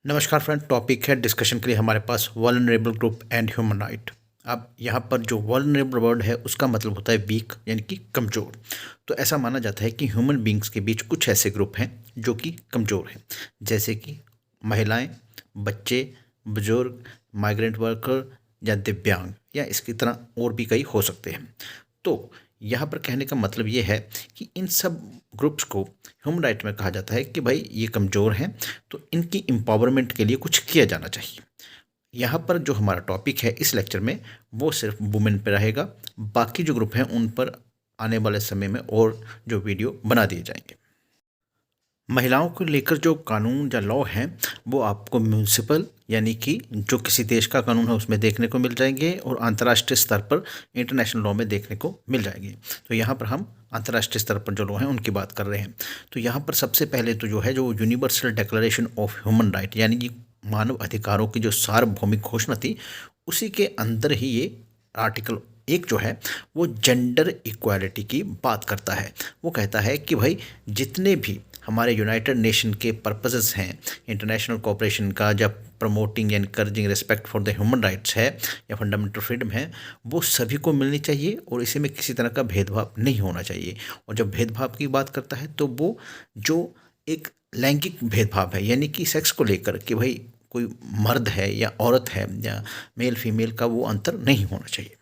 नमस्कार friend, topic है discussion के लिए हमारे पास vulnerable group and human right. अब यहाँ पर जो वल्नरेबल वर्ड है उसका मतलब होता है वीक यानी कि कमज़ोर। तो ऐसा माना जाता है कि ह्यूमन बींग्स के बीच कुछ ऐसे ग्रुप हैं जो कि कमज़ोर हैं, जैसे कि महिलाएं, बच्चे, बुजुर्ग, माइग्रेंट वर्कर या दिव्यांग, या इसकी तरह और भी कई हो सकते हैं। तो यहाँ पर कहने का मतलब ये है कि इन सब ग्रुप्स को ह्यूमन राइट में कहा जाता है कि भाई ये कमज़ोर हैं, तो इनकी एम्पावरमेंट के लिए कुछ किया जाना चाहिए। यहाँ पर जो हमारा टॉपिक है इस लेक्चर में वो सिर्फ वुमेन पे रहेगा। बाकी जो ग्रुप हैं उन पर आने वाले समय में और जो वीडियो बना दिए जाएंगे। महिलाओं को लेकर जो कानून या लॉ हैं वो आपको म्यूनिसिपल यानी कि जो किसी देश का कानून है उसमें देखने को मिल जाएंगे, और अंतर्राष्ट्रीय स्तर पर इंटरनेशनल लॉ में देखने को मिल जाएंगे। तो यहाँ पर हम अंतर्राष्ट्रीय स्तर पर जो लॉ हैं उनकी बात कर रहे हैं। तो यहाँ पर सबसे पहले तो जो है जो universal declaration of human right यानी कि मानव अधिकारों की जो सार्वभौमिक घोषणा थी, उसी के अंदर ही ये आर्टिकल एक जो है वो जेंडर इक्वालिटी की बात करता है। वो कहता है कि भाई जितने भी हमारे यूनाइटेड नेशन के पर्पसेस हैं इंटरनेशनल कोऑपरेशन का, जब promoting and encouraging respect for the human rights है या फंडामेंटल फ्रीडम है, वो सभी को मिलनी चाहिए और इसी में किसी तरह का भेदभाव नहीं होना चाहिए। और जब भेदभाव की बात करता है तो वो जो एक लैंगिक भेदभाव है यानी कि सेक्स को लेकर कि भाई कोई मर्द है या औरत है या मेल फीमेल का वो अंतर नहीं होना चाहिए।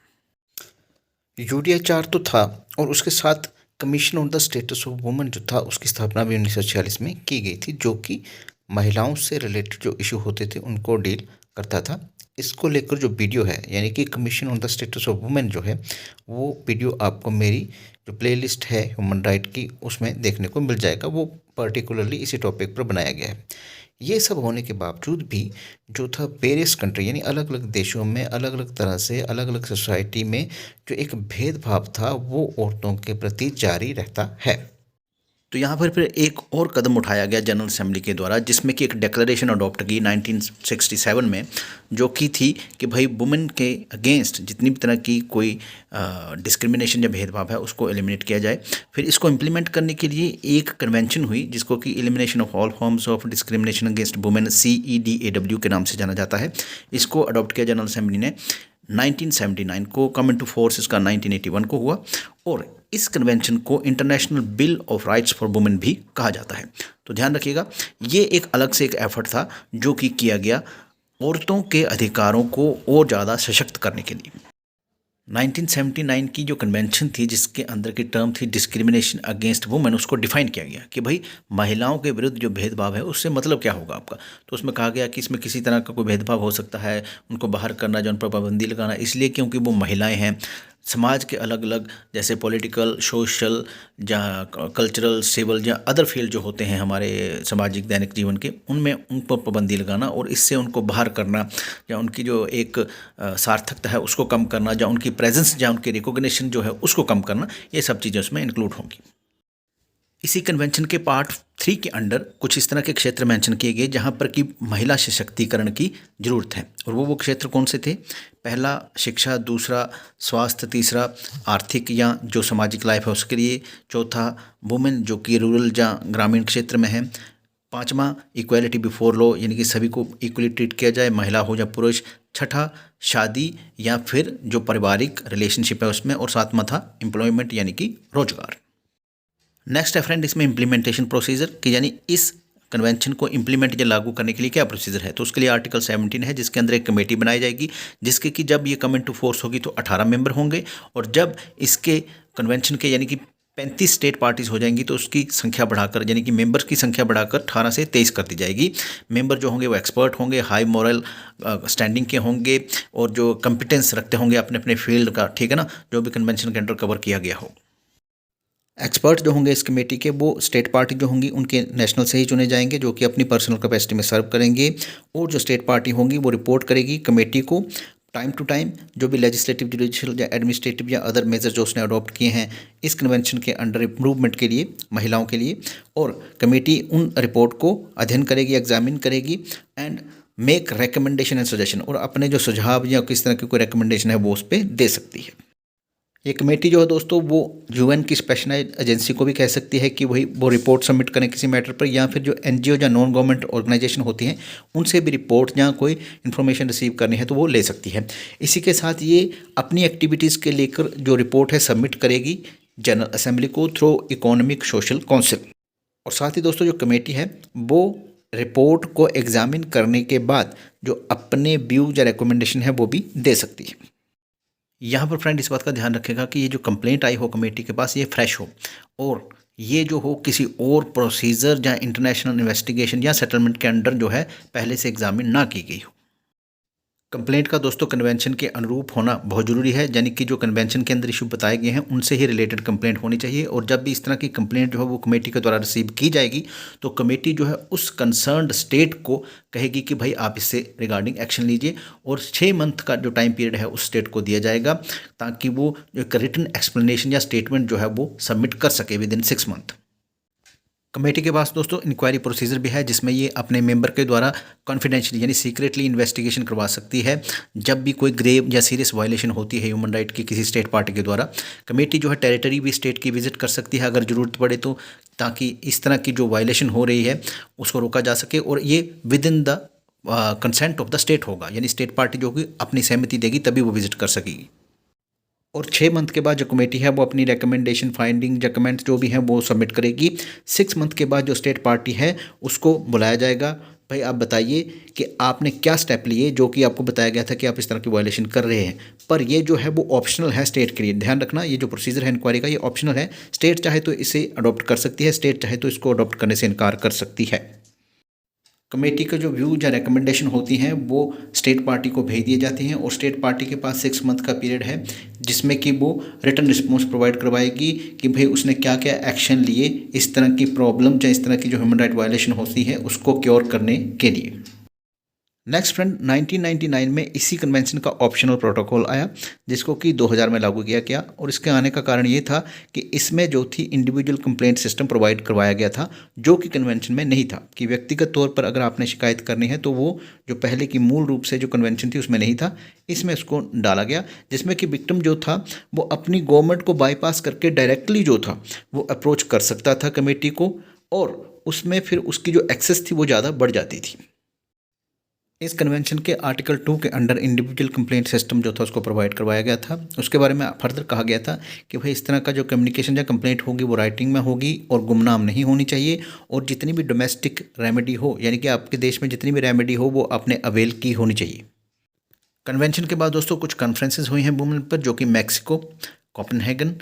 यूडीएचआर तो था, और उसके साथ commission on the status of women जो था उसकी स्थापना भी 1946 में की गई थी, जो कि महिलाओं से रिलेटेड जो इशू होते थे उनको डील करता था। इसको लेकर जो वीडियो है यानी कि commission on the status of women जो है वो वीडियो आपको मेरी जो प्लेलिस्ट है ह्यूमन राइट की उसमें देखने को मिल जाएगा। वो पर्टिकुलरली इसी टॉपिक पर बनाया गया है। ये सब होने के बावजूद भी जो था वेरियस कंट्री यानी अलग अलग देशों में अलग अलग तरह से अलग अलग सोसाइटी में जो एक भेदभाव था वो औरतों के प्रति जारी रहता है। तो यहाँ पर फिर एक और कदम उठाया गया जनरल असेंबली के द्वारा, जिसमें कि एक डिक्लेरेशन अडॉप्ट की 1967 में, जो की थी कि भाई वुमेन के अगेंस्ट जितनी भी तरह की कोई डिस्क्रिमिनेशन या भेदभाव है उसको एलिमिनेट किया जाए। फिर इसको इम्प्लीमेंट करने के लिए एक कन्वेंशन हुई जिसको कि elimination of all forms of discrimination against women CEDAW के नाम से जाना जाता है। इसको अडॉप्ट किया जनरल असेंबली ने 1979 को, कम इनटू फोर्स इसका 1981 को हुआ, और इस कन्वेंशन को international bill of rights for women भी कहा जाता है। तो ध्यान रखिएगा, ये एक अलग से एक एफर्ट था जो कि किया गया औरतों के अधिकारों को और ज़्यादा सशक्त करने के लिए। 1979 की जो कन्वेंशन थी जिसके अंदर की टर्म थी डिस्क्रिमिनेशन अगेंस्ट वुमेन, उसको डिफाइन किया गया कि भाई महिलाओं के विरुद्ध जो भेदभाव है उससे मतलब क्या होगा आपका। तो उसमें कहा गया कि इसमें किसी तरह का कोई भेदभाव हो सकता है, उनको बाहर करना, जो उन पर पाबंदी लगाना, इसलिए क्योंकि वो महिलाएं हैं। समाज के अलग अलग जैसे पॉलिटिकल, सोशल या कल्चरल, सिविल या अदर फील्ड जो होते हैं हमारे सामाजिक दैनिक जीवन के, उनमें उन पर पाबंदी लगाना और इससे उनको बाहर करना या उनकी जो एक सार्थकता है उसको कम करना, या उनकी प्रेजेंस या उनकी रिकॉग्निशन जो है उसको कम करना, ये सब चीज़ें उसमें इंक्लूड होंगी। इसी कन्वेंशन के पार्ट 3 के अंडर कुछ इस तरह के क्षेत्र मेंशन किए गए जहां पर कि महिला सशक्तिकरण की ज़रूरत है, और वो क्षेत्र कौन से थे? पहला शिक्षा, दूसरा स्वास्थ्य, तीसरा आर्थिक या जो सामाजिक लाइफ है उसके लिए, चौथा वुमेन जो कि रूरल या ग्रामीण क्षेत्र में है, पांचवा इक्वालिटी बिफोर लॉ यानी कि सभी को इक्वली ट्रीट किया जाए, महिला हो या पुरुष, छठा शादी या फिर जो पारिवारिक रिलेशनशिप है उसमें, और सातवां था एम्प्लॉयमेंट यानी कि रोजगार। नेक्स्ट है फ्रेंड इसमें इम्प्लीमेंटेशन प्रोसीजर कि यानी इस कन्वेंशन को इम्प्लीमेंट या लागू करने के लिए क्या प्रोसीजर है। तो उसके लिए आर्टिकल 17 है जिसके अंदर एक कमेटी बनाई जाएगी, जिसके कि जब ये कम इनटू फोर्स होगी तो 18 मेंबर होंगे, और जब इसके कन्वेंशन के यानी कि 35 स्टेट पार्टीज हो जाएंगी तो उसकी संख्या बढ़ाकर यानी कि मेंबर्स की संख्या बढ़ाकर 18 से 23 कर दी जाएगी। मेंबर जो होंगे वो एक्सपर्ट होंगे, हाई मॉरल स्टैंडिंग के होंगे, और जो कंपिटेंस रखते होंगे अपने अपने फील्ड का, ठीक है ना, जो भी कन्वेंशन के अंडर कवर किया गया हो। एक्सपर्ट जो होंगे इस कमेटी के वो स्टेट पार्टी जो होंगी उनके नेशनल से ही चुने जाएंगे, जो कि अपनी पर्सनल कैपेसिटी में सर्व करेंगे, और जो स्टेट पार्टी होंगी वो रिपोर्ट करेगी कमेटी को टाइम टू टाइम जो भी लेजिस्लेटिव, जुडिशियल या एडमिनिस्ट्रेटिव या अदर मेजर जो उसने अडॉप्ट किए हैं इस कन्वेंशन के अंडर इम्प्रूवमेंट के लिए महिलाओं के लिए, और कमेटी उन रिपोर्ट को अध्ययन करेगी, एग्जामिन करेगी and make recommendation and suggestion, और अपने जो सुझाव या किस तरह की कोई रिकमेंडेशन है वो उस पर दे सकती है। ये कमेटी जो है दोस्तों वो यूएन की स्पेशलाइज्ड एजेंसी को भी कह सकती है कि वही वो रिपोर्ट सबमिट करें किसी मैटर पर, या फिर जो एनजीओ या नॉन गवर्नमेंट ऑर्गेनाइजेशन होती हैं उनसे भी रिपोर्ट या कोई इन्फॉर्मेशन रिसीव करनी है तो वो ले सकती है। इसी के साथ ये अपनी एक्टिविटीज़ के लेकर जो रिपोर्ट है सबमिट करेगी जनरल असेंबली को थ्रू इकोनॉमिक सोशल काउंसिल। और साथ ही दोस्तों जो कमेटी है वो रिपोर्ट को एग्जामिन करने के बाद जो अपने व्यूज या रिकमेंडेशन है वो भी दे सकती है। यहाँ पर फ्रेंड इस बात का ध्यान रखेगा कि ये जो कंप्लेंट आई हो कमेटी के पास ये फ्रेश हो, और ये जो हो किसी और प्रोसीजर या इंटरनेशनल इन्वेस्टिगेशन या सेटलमेंट के अंडर जो है पहले से एग्जामिन ना की गई हो। कंप्लेंट का दोस्तों कन्वेंशन के अनुरूप होना बहुत ज़रूरी है, यानी कि जो कन्वेंशन के अंदर इशू बताए गए हैं उनसे ही रिलेटेड कंप्लेंट होनी चाहिए। और जब भी इस तरह की कंप्लेंट जो है वो कमेटी के द्वारा रिसीव की जाएगी तो कमेटी जो है उस कंसर्न्ड स्टेट को कहेगी कि भाई आप इससे रिगार्डिंग एक्शन लीजिए, और 6 मंथ का जो टाइम पीरियड है उस स्टेट को दिया जाएगा ताकि वो एक रिटन एक्सप्लेनेशन या स्टेटमेंट जो है वो सबमिट कर सके विद इन 6 मंथ। कमेटी के पास दोस्तों इंक्वायरी प्रोसीजर भी है जिसमें ये अपने मेंबर के द्वारा कॉन्फिडेंशियली यानी सीक्रेटली इन्वेस्टिगेशन करवा सकती है जब भी कोई ग्रेव या सीरियस वायलेशन होती है ह्यूमन राइट की किसी स्टेट पार्टी के द्वारा। कमेटी जो है टेरिटरी भी स्टेट की विजिट कर सकती है अगर ज़रूरत पड़े तो, ताकि इस तरह की जो वायलेशन हो रही है उसको रोका जा सके, और ये with in the consent of the state होगा, यानी स्टेट पार्टी जो कि अपनी सहमति देगी तभी वो विजिट कर सकेगी। और 6 मंथ के बाद जो कमेटी है वो अपनी रिकमेंडेशन फाइंडिंग या कमेंट्स जो भी हैं वो सबमिट करेगी। 6 मंथ के बाद जो स्टेट पार्टी है उसको बुलाया जाएगा, भाई आप बताइए कि आपने क्या स्टेप लिए जो कि आपको बताया गया था कि आप इस तरह की वायलेशन कर रहे हैं। पर ये जो है वो ऑप्शनल है स्टेट के लिए, ध्यान रखना ये जो प्रोसीजर है इंक्वायरी का ये ऑप्शनल है। स्टेट चाहे तो इसे अडॉप्ट कर सकती है, स्टेट चाहे तो इसको अडॉप्ट करने से इनकार कर सकती है। कमेटी का जो व्यू या रिकमेंडेशन होती हैं वो स्टेट पार्टी को भेज दिए जाते हैं, और स्टेट पार्टी के पास 6 मंथ का पीरियड है जिसमें कि वो रिटर्न रिस्पॉन्स प्रोवाइड करवाएगी कि भाई उसने क्या क्या एक्शन लिए इस तरह की प्रॉब्लम या इस तरह की जो ह्यूमन राइट वायलेशन होती है उसको क्योर करने के लिए। नेक्स्ट फ्रेंड 1999 में इसी कन्वेंशन का ऑप्शनल प्रोटोकॉल आया जिसको कि 2000 में लागू किया गया, और इसके आने का कारण ये था कि इसमें जो थी इंडिविजुअल कंप्लेंट सिस्टम प्रोवाइड करवाया गया था जो कि कन्वेंशन में नहीं था, कि व्यक्तिगत तौर पर अगर आपने शिकायत करनी है तो वो जो पहले की मूल रूप से जो कन्वेंशन थी उसमें नहीं था, इसमें उसको डाला गया जिसमें कि विक्टिम जो था वो अपनी गवर्नमेंट को बाईपास करके डायरेक्टली जो था वो अप्रोच कर सकता था कमेटी को, और उसमें फिर उसकी जो एक्सेस थी वो ज़्यादा बढ़ जाती थी। इस कन्वेंशन के आर्टिकल 2 के अंडर इंडिविजुअल कंप्लेंट सिस्टम जो था उसको प्रोवाइड करवाया गया था। उसके बारे में फर्दर कहा गया था कि भाई इस तरह का जो कम्युनिकेशन या कंप्लेंट होगी वो राइटिंग में होगी और गुमनाम नहीं होनी चाहिए, और जितनी भी डोमेस्टिक रेमेडी हो यानी कि आपके देश में जितनी भी रेमेडी हो वो आपने अवेल की होनी चाहिए। कन्वेंशन के बाद दोस्तों कुछ कॉन्फ्रेंसेस हुई हैं वुमेन पर जो कि मैक्सिको, कोपेनहेगन,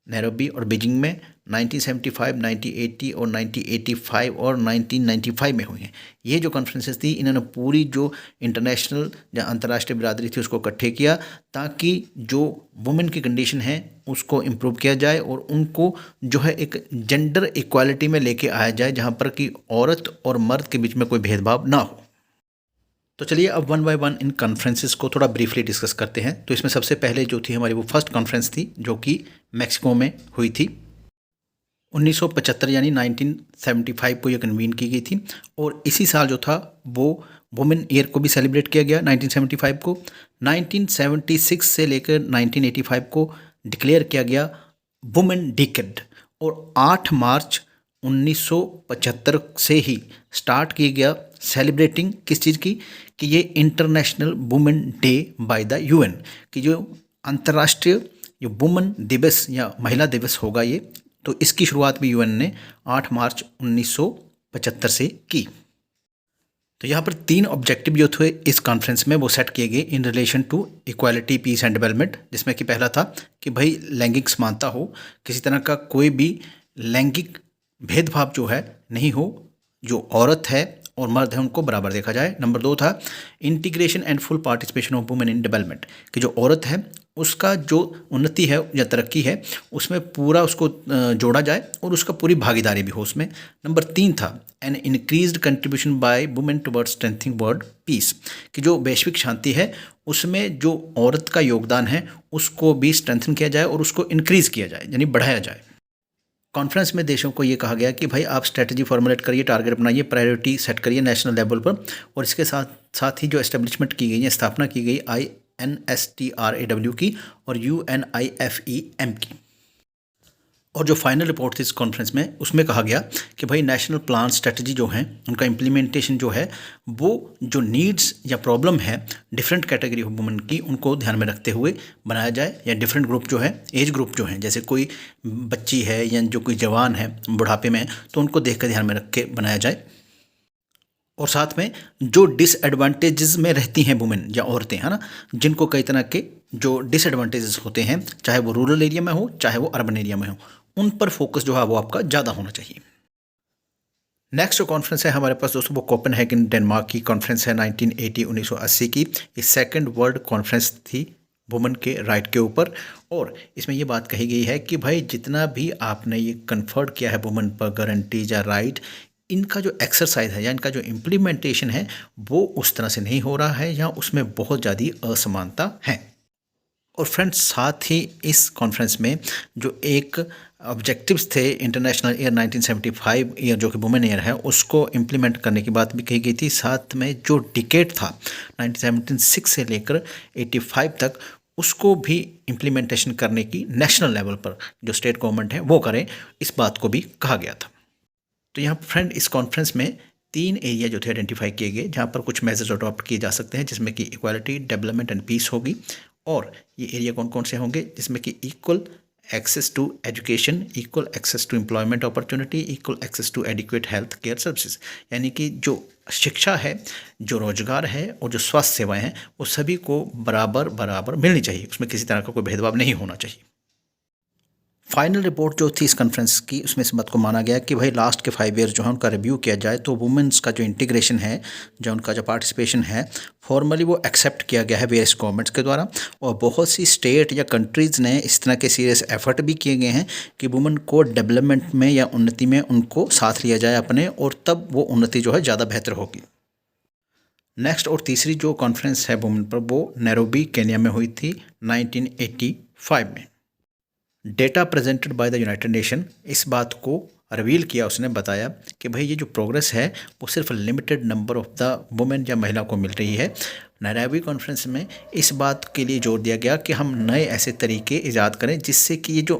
नैरोबी और बीजिंग में 1975, 1980 और 1985 और 1995 में हुई हैं। ये जो कॉन्फ्रेंसेस थी इन्होंने पूरी जो इंटरनेशनल या अंतर्राष्ट्रीय बिरादरी थी उसको इकट्ठे किया ताकि जो वुमेन की कंडीशन है उसको इम्प्रूव किया जाए और उनको जो है एक जेंडर इक्वालिटी में लेके आया जाए जहाँ पर कि औरत और मर्द के बीच में कोई भेदभाव ना हो। तो चलिए अब 1 बाय 1 इन कॉन्फ्रेंसेस को थोड़ा ब्रीफली डिस्कस करते हैं। तो इसमें सबसे पहले जो थी हमारी वो फर्स्ट कॉन्फ्रेंस थी जो कि मैक्सिको में हुई थी 1975 यानी 1975 को ये कन्वीन की गई थी, और इसी साल जो था वो वुमेन ईयर को भी सेलिब्रेट किया गया 1975 को। 1976 से लेकर 1985 को डिक्लेयर किया गया वुमेन डिकेड, और 8 मार्च 1975 से ही स्टार्ट किया गया सेलिब्रेटिंग किस चीज़ की कि ये international women day by the UN, कि जो अंतर्राष्ट्रीय जो वुमेन दिवस या महिला दिवस होगा ये, तो इसकी शुरुआत भी यूएन ने 8 मार्च 1975 से की। तो यहाँ पर 3 ऑब्जेक्टिव जो थे इस कॉन्फ्रेंस में वो सेट किए गए in relation to equality, peace and development, जिसमें कि पहला था कि भाई लैंगिक समानता हो, किसी तरह का कोई भी लैंगिक भेदभाव जो है नहीं हो, जो औरत है और मर्द है उनको बराबर देखा जाए। नंबर 2 था integration and full participation of women in development, कि जो औरत है उसका जो उन्नति है या तरक्की है उसमें पूरा उसको जोड़ा जाए और उसका पूरी भागीदारी भी हो उसमें। नंबर 3 था an increased contribution by women towards strengthening world peace, कि जो वैश्विक शांति है उसमें जो औरत का योगदान है उसको भी स्ट्रेंथन किया जाए और उसको इंक्रीज़ किया जाए यानी बढ़ाया जाए। कॉन्फ्रेंस में देशों को ये कहा गया कि भाई आप स्ट्रेटजी फॉर्मुलेट करिए, टारगेट बनाइए, प्रायोरिटी सेट करिए नेशनल लेवल पर, और इसके साथ साथ ही जो एस्टेब्लिशमेंट की गई है, स्थापना की गई NSTRAW की और UNIFEM की। और जो फाइनल रिपोर्ट थी इस कॉन्फ्रेंस में, उसमें कहा गया कि भाई नेशनल प्लान स्ट्रेटजी जो हैं उनका इम्प्लीमेंटेशन जो है वो जो नीड्स या प्रॉब्लम है डिफरेंट कैटेगरी ऑफ वुमेन की, उनको ध्यान में रखते हुए बनाया जाए, या डिफरेंट ग्रुप जो है, एज ग्रुप जो हैं, जैसे कोई बच्ची है या जो कोई जवान है बुढ़ापे में, तो उनको देख कर ध्यान में रख के बनाया जाए। और साथ में जो डिसएडवांटेजेस में रहती हैं वुमेन या औरतें, है ना, जिनको कई तरह के जो डिसएडवांटेजेस होते हैं, चाहे वो रूरल एरिया में हो चाहे वो अर्बन एरिया में हो, उन पर फोकस जो है वो आपका ज़्यादा होना चाहिए। नेक्स्ट जो कॉन्फ्रेंस है हमारे पास दोस्तों, वो कोपेनहेगन डेनमार्क की कॉन्फ्रेंस है 1980 की। ये सेकंड वर्ल्ड कॉन्फ्रेंस थी वुमेन के राइट के ऊपर। और इसमें ये बात कही गई है कि भाई जितना भी आपने ये कन्फर्ड किया है वुमेन पर गारंटीज या राइट, इनका जो एक्सरसाइज है या इनका जो इम्प्लीमेंटेशन है वो उस तरह से नहीं हो रहा है, या उसमें बहुत ज़्यादा असमानता है। और फ्रेंड्स, साथ ही इस कॉन्फ्रेंस में जो एक ऑब्जेक्टिव्स थे इंटरनेशनल ईयर 1975 ईयर जो कि वुमेन ईयर है, उसको इम्प्लीमेंट करने की बात भी कही गई थी। साथ में जो डिकेड था 1976 से लेकर 85 तक, उसको भी इम्प्लीमेंटेशन करने की नेशनल लेवल पर जो स्टेट गवर्नमेंट है वो करें, इस बात को भी कहा गया था। तो यहाँ फ्रेंड इस कॉन्फ्रेंस में 3 एरिया जो थे आइडेंटिफाई किए गए जहाँ पर कुछ मेजर्स अडॉप्ट किए जा सकते हैं, जिसमें कि इक्वालिटी, डेवलपमेंट एंड पीस होगी। और ये एरिया कौन कौन से होंगे, जिसमें कि equal access to education, equal access to employment opportunity, equal access to adequate health care services, यानी कि जो शिक्षा है, जो रोजगार है और जो स्वास्थ्य सेवाएं हैं, वो सभी को बराबर बराबर मिलनी चाहिए, उसमें किसी तरह का कोई भेदभाव नहीं होना चाहिए। फाइनल रिपोर्ट जो थी इस कॉन्फ्रेंस की, उसमें इस बात को माना गया कि भाई लास्ट के 5 ईयर्स जो है उनका रिव्यू किया जाए, तो वुमेन्स का जो इंटीग्रेशन है, जो उनका जो पार्टिसिपेशन है, फॉर्मली वो एक्सेप्ट किया गया है वेरियस गवर्नमेंट्स के द्वारा। और बहुत सी स्टेट या कंट्रीज़ ने इस तरह के सीरियस एफर्ट भी किए गए हैं कि वुमेन को डेवलपमेंट में या उन्नति में उनको साथ लिया जाए अपने, और तब वो उन्नति जो है ज़्यादा बेहतर होगी। नेक्स्ट और तीसरी जो कॉन्फ्रेंस है वुमेन पर, वो नैरोबी केन्या में हुई थी 1985 में। Data presented by the United nation इस बात को रिवील किया, उसने बताया कि भाई ये जो प्रोग्रेस है वो सिर्फ limited number of the women या महिला को मिल रही है। नैरोबी कॉन्फ्रेंस में इस बात के लिए जोर दिया गया कि हम नए ऐसे तरीके ईजाद करें जिससे कि ये जो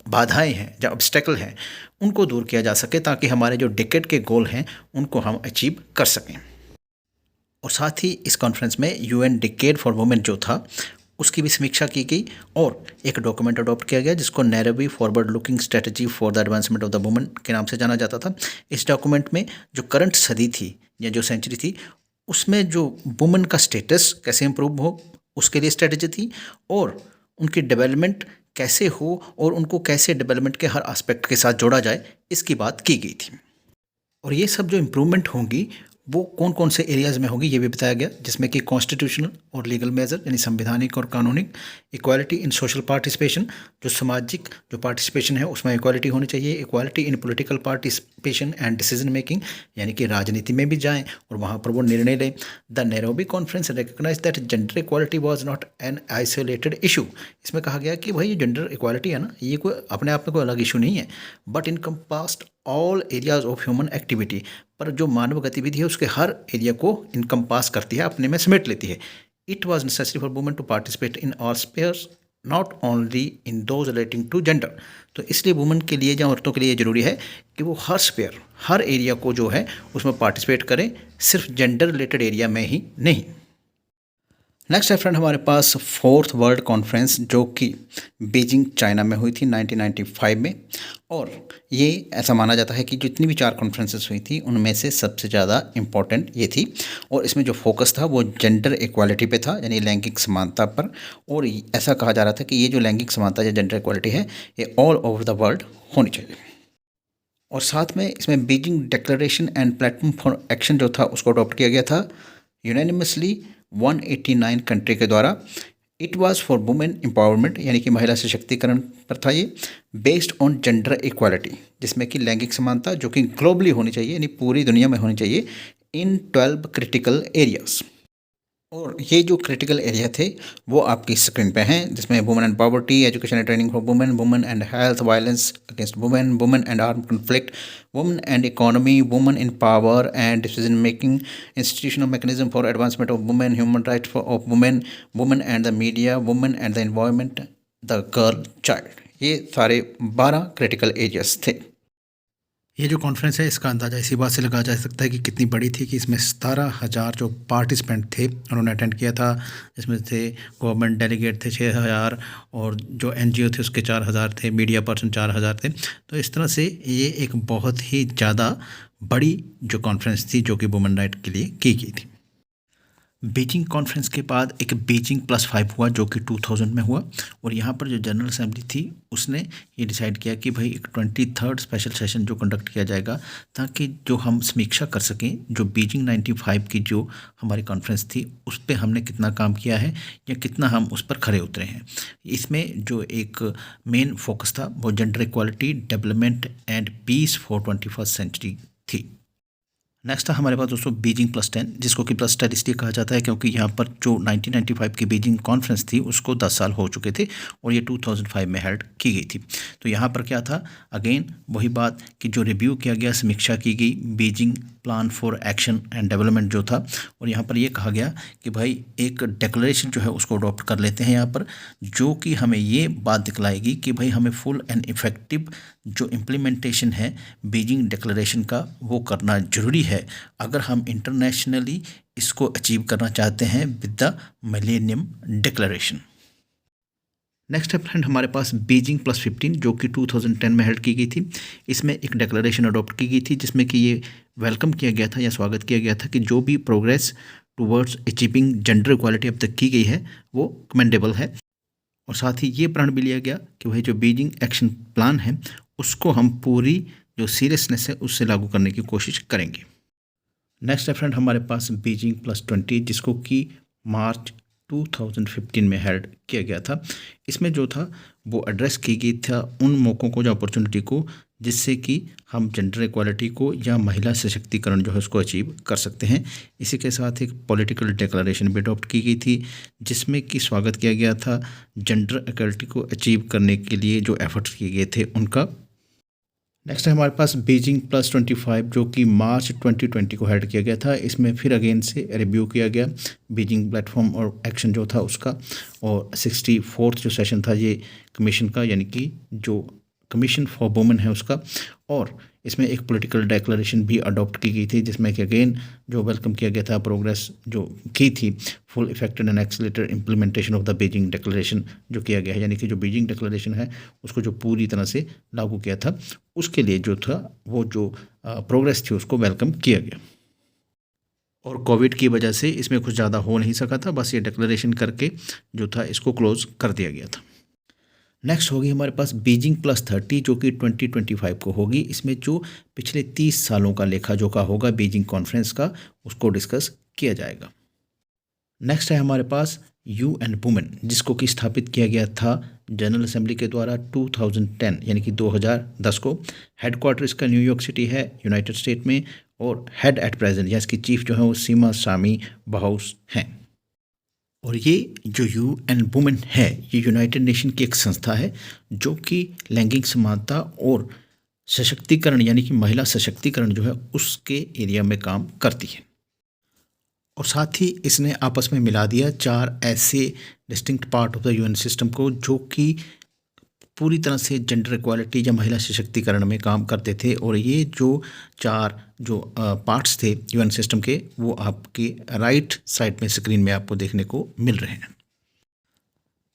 बाधाएं हैं, जो ऑब्स्टेकल हैं, उनको दूर किया जा सके, ताकि हमारे जो डिकेड के गोल हैं उनको हम अचीव कर सकें। और साथ ही इस कॉन्फ्रेंस में UN डिकेड फॉर वुमेन जो था उसकी भी समीक्षा की गई, और एक डॉक्यूमेंट अडॉप्ट किया गया जिसको Nairobi forward looking strategy for the advancement of the women के नाम से जाना जाता था। इस डॉक्यूमेंट में जो करंट सदी थी या जो सेंचुरी थी, उसमें जो वुमेन का स्टेटस कैसे इम्प्रूव हो उसके लिए स्ट्रेटजी थी, और उनकी डेवलपमेंट कैसे हो और उनको कैसे डेवलपमेंट के हर एस्पेक्ट के साथ जोड़ा जाए, इसकी बात की गई थी। और ये सब जो इम्प्रूवमेंट होंगी वो कौन कौन से एरियाज़ में होगी ये भी बताया गया, जिसमें कि कॉन्स्टिट्यूशनल और लीगल मेजर यानी संवैधानिक और कानूनी, इक्वालिटी इन सोशल पार्टिसिपेशन, जो सामाजिक जो पार्टिसिपेशन है उसमें इक्वालिटी होनी चाहिए, equality in political participation and decision making, यानी कि राजनीति में भी जाएं और वहाँ पर वो निर्णय लें। The Nairobi conference recognize that gender equality was not an isolated issue. इसमें कहा गया कि भाई ये जेंडर इक्वालिटी है ना, ये कोई अपने आप में कोई अलग इशू नहीं है, but encompassed all areas of human activity, पर जो मानव गतिविधि है उसके हर एरिया को इनकम्पास करती है, अपने में समेट लेती है। It was necessary for women to participate in all spheres, not only in those relating to gender. तो इसलिए वुमेन के लिए या औरतों के लिए ज़रूरी है कि वो हर स्पेयर, हर एरिया को जो है उसमें पार्टिसिपेट करें, सिर्फ जेंडर रिलेटेड एरिया में ही नहीं। नेक्स्ट है फ्रेंड हमारे पास 4th वर्ल्ड कॉन्फ्रेंस जो कि बीजिंग चाइना में हुई थी 1995 में। और ये ऐसा माना जाता है कि जितनी भी 4 कॉन्फ्रेंसेस हुई थी उनमें से सबसे ज़्यादा इम्पॉर्टेंट ये थी, और इसमें जो फोकस था वो जेंडर इक्वालिटी पे था, यानी लैंगिक समानता पर। और ऐसा कहा जा रहा था कि ये जो लैंगिक समानता या जेंडर इक्वालिटी है ये ऑल ओवर द वर्ल्ड होनी चाहिए। और साथ में इसमें Beijing declaration and platform for action जो था उसको अडॉप्ट किया गया था यूनानिमसली 189 कंट्री के द्वारा। It was for women empowerment, यानी कि महिला सशक्तिकरण पर था ये, बेस्ड ऑन जेंडर इक्वालिटी, जिसमें कि लैंगिक समानता जो कि ग्लोबली होनी चाहिए, यानी पूरी दुनिया में होनी चाहिए, इन 12 क्रिटिकल एरियाज। और ये जो क्रिटिकल एरिया थे वो आपकी स्क्रीन पे हैं, जिसमें women and poverty, education and training for women, women and health, violence against women, women and arm conflict, women and economy, women in power and decision making, institutional mechanism for advancement of women, human rights of women, women and the media, women and the environment, the girl child. ये सारे 12 critical areas थे। ये जो conference है इसका अंदाज़ा इसी बात से लगाया जा सकता है कि कितनी बड़ी थी, कि इसमें 17,000 जो पार्टिसिपेंट थे उन्होंने अटेंड किया था। इसमें से गवर्नमेंट डेलीगेट थे 6,000 और जो एनजीओ थे उसके 4,000 थे, मीडिया पर्सन 4,000 थे। तो इस तरह से ये एक बहुत ही ज़्यादा बड़ी जो कॉन्फ्रेंस थी जो कि वुमेन राइट के लिए की गई थी। बीजिंग कॉन्फ्रेंस के बाद एक बीजिंग +5 हुआ जो कि 2000 में हुआ, और यहाँ पर जो जनरल असेंबली थी उसने ये डिसाइड किया कि भाई एक 23rd स्पेशल सेशन जो कंडक्ट किया जाएगा, ताकि जो हम समीक्षा कर सकें जो बीजिंग 95 की जो हमारी कॉन्फ्रेंस थी उस पर हमने कितना काम किया है या कितना हम उस पर खरे उतरे हैं। इसमें जो एक मेन फोकस था वो gender equality, development and peace for 21st century थी। नेक्स्ट था हमारे पास दोस्तों बीजिंग +10, जिसको कि +10 इसलिए कहा जाता है क्योंकि यहाँ पर जो 1995 की बीजिंग कॉन्फ्रेंस थी उसको 10 साल हो चुके थे और ये 2005 में हेल्ड की गई थी। तो यहाँ पर क्या था, अगेन वही बात कि जो रिव्यू किया गया, समीक्षा की गई Beijing plan for action and development जो था, और यहाँ पर ये कहा गया कि भाई एक डिक्लेरेशन जो है उसको अडॉप्ट कर लेते हैं यहाँ पर, जो कि हमें ये बात दिखलाएगी कि भाई हमें फुल एंड इफ़ेक्टिव जो इम्प्लीमेंटेशन है बीजिंग डिक्लेरेशन का वो करना ज़रूरी है अगर हम इंटरनेशनली इसको अचीव करना चाहते हैं with the millennium declaration. Next है फ्रेंड हमारे पास बीजिंग +15 जो कि 2010 में हेल्ड की गई थी। इसमें एक डिक्लेरेशन अडॉप्ट की गई थी जिसमें कि ये वेलकम किया गया था या स्वागत किया गया था कि जो भी progress towards achieving gender equality अब तक की गई है वो कमेंडेबल है, और साथ ही ये प्रण भी लिया गया कि वही जो बीजिंग एक्शन प्लान है उसको हम पूरी जो सीरियसनेस है उससे लागू करने की कोशिश करेंगे। नेक्स्ट है फ्रेंड हमारे पास बीजिंग +20 जिसको कि मार्च 2015 में हेल्ड किया गया था। इसमें जो था वो एड्रेस की गई था उन मौक़ों को या अपॉर्चुनिटी को जिससे कि हम जेंडर इक्वालिटी को या महिला सशक्तिकरण जो है उसको अचीव कर सकते हैं। इसी के साथ एक पॉलिटिकल डिक्लेरेशन भी अडॉप्ट की गई थी जिसमें कि स्वागत किया गया था जेंडर इक्वालिटी को अचीव करने के लिए जो एफर्ट्स किए गए थे उनका। नेक्स्ट है हमारे पास बीजिंग +25 जो कि मार्च 2020 को हेल्ड किया गया था। इसमें फिर अगेन से रिव्यू किया गया बीजिंग प्लेटफॉर्म और एक्शन जो था उसका, और 64th जो सेशन था ये कमीशन का, यानी कि जो कमीशन फॉर वुमेन है उसका, और इसमें एक पॉलिटिकल डिक्लेरेशन भी अडॉप्ट की गई थी जिसमें कि अगेन जो वेलकम किया गया था प्रोग्रेस जो की थी full affected and accelerated implementation of the Beijing declaration जो किया गया है, यानी कि जो बीजिंग डिक्लेरेशन है उसको जो पूरी तरह से लागू किया था उसके लिए जो था वो जो प्रोग्रेस थी उसको वेलकम किया गया। और कोविड की वजह से इसमें कुछ ज़्यादा हो नहीं सका था, बस ये डिक्लेरेशन करके जो था इसको क्लोज कर दिया गया था। नेक्स्ट होगी हमारे पास बीजिंग +30 जो कि 2025 को होगी। इसमें जो पिछले 30 सालों का लेखा जोखा होगा बीजिंग कॉन्फ्रेंस का उसको डिस्कस किया जाएगा। नेक्स्ट है हमारे पास UN वुमेन जिसको कि स्थापित किया गया था जनरल असेंबली के द्वारा 2010 यानी कि 2010 को। हेडक्वार्टर इसका न्यूयॉर्क सिटी है यूनाइटेड स्टेट में, और हेड एट प्रेजेंट या इसकी चीफ जो है वो सीमा सामी बाउस हैं। और ये जो UN वुमेन है ये यूनाइटेड नेशन की एक संस्था है जो कि लैंगिक समानता और सशक्तिकरण यानी कि महिला सशक्तिकरण जो है उसके एरिया में काम करती है। और साथ ही इसने आपस में मिला दिया 4 ऐसे distinct part of the UN system को जो कि पूरी तरह से जेंडर इक्वालिटी या महिला सशक्तिकरण में काम करते थे। और ये जो 4 जो पार्ट्स थे UN सिस्टम के वो आपके राइट साइड में स्क्रीन में आपको देखने को मिल रहे हैं।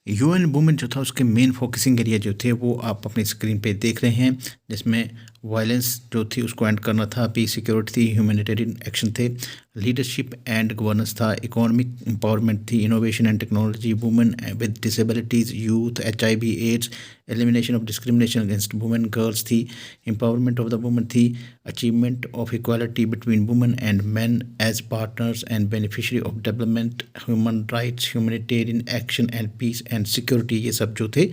UN वुमेन जो था उसके मेन फोकसिंग एरिया जो थे वो आप अपनी स्क्रीन पे देख रहे हैं, जिसमें वायलेंस जो थी उसको एंड करना था, पीस सिक्योरिटी थी, ह्यूमैनिटेरियन एक्शन थे, लीडरशिप एंड गवर्नेंस था, इकोनॉमिक एम्पावरमेंट थी, innovation and technology, women with disabilities, youth, HIV AIDS, elimination of discrimination against women girls थी, एम्पावरमेंट ऑफ द वुमेन थी, achievement of equality between women and man as partners and beneficiary of development, human rights, humanitarian action and peace and security. ये सब जो थे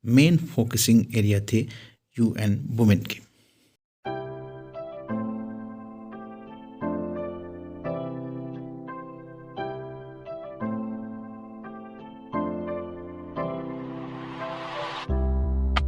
main focusing area थे UN women के।